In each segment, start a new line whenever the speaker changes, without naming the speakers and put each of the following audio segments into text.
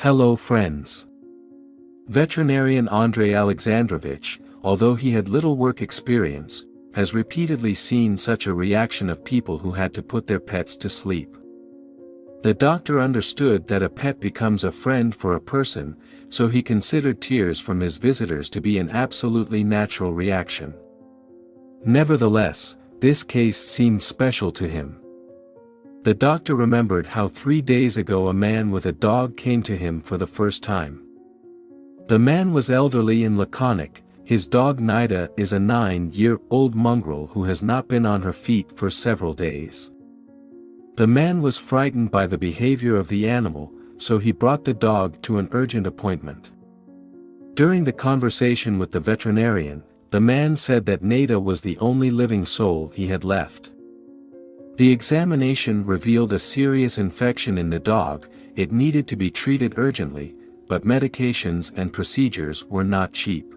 Hello friends. Veterinarian Andrei Alexandrovich, although he had little work experience, has repeatedly seen such a reaction of people who had to put their pets to sleep. The doctor understood that a pet becomes a friend for a person, so he considered tears from his visitors to be an absolutely natural reaction. Nevertheless, this case seemed special to him. The doctor remembered how 3 days ago a man with a dog came to him for the first time. The man was elderly and laconic. His dog Nida is a 9-year-old mongrel who has not been on her feet for several days. The man was frightened by the behavior of the animal, so he brought the dog to an urgent appointment. During the conversation with the veterinarian, the man said that Nida was the only living soul he had left. The examination revealed a serious infection in the dog. It needed to be treated urgently, but medications and procedures were not cheap.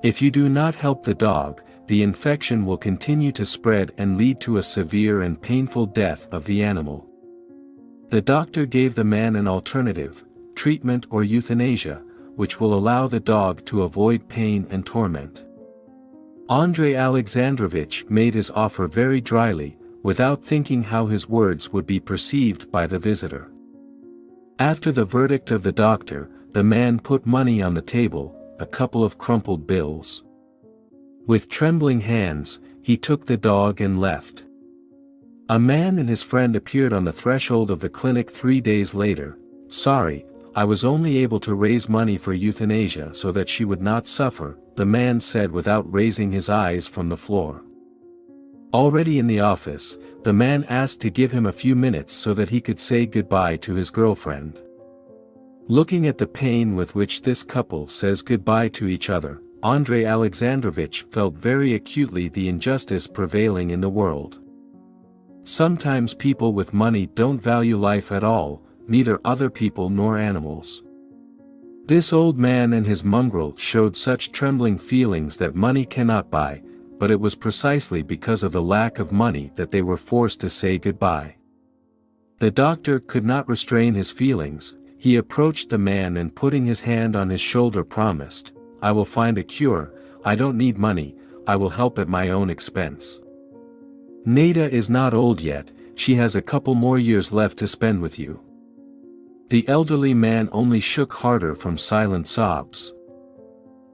If you do not help the dog, the infection will continue to spread and lead to a severe and painful death of the animal. The doctor gave the man an alternative, treatment or euthanasia, which will allow the dog to avoid pain and torment. Andrei Alexandrovich made his offer very dryly, without thinking how his words would be perceived by the visitor. After the verdict of the doctor, the man put money on the table, a couple of crumpled bills. With trembling hands, he took the dog and left. A man and his friend appeared on the threshold of the clinic 3 days later. "Sorry, I was only able to raise money for euthanasia so that she would not suffer," the man said without raising his eyes from the floor. Already in the office, the man asked to give him a few minutes so that he could say goodbye to his girlfriend. Looking at the pain with which this couple says goodbye to each other, Andrei Alexandrovich felt very acutely the injustice prevailing in the world. Sometimes people with money don't value life at all, neither other people nor animals. This old man and his mongrel showed such trembling feelings that money cannot buy, but it was precisely because of the lack of money that they were forced to say goodbye. The doctor could not restrain his feelings. He approached the man and putting his hand on his shoulder promised, "I will find a cure. I don't need money, I will help at my own expense. Nida is not old yet, she has a couple more years left to spend with you." The elderly man only shook harder from silent sobs.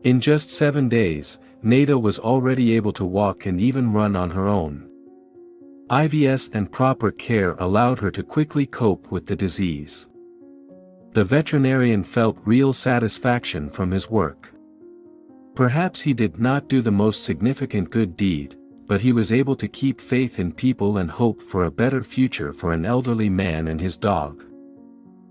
In just 7 days, Nida was already able to walk and even run on her own. IVS and proper care allowed her to quickly cope with the disease. The veterinarian felt real satisfaction from his work. Perhaps he did not do the most significant good deed, but he was able to keep faith in people and hope for a better future for an elderly man and his dog.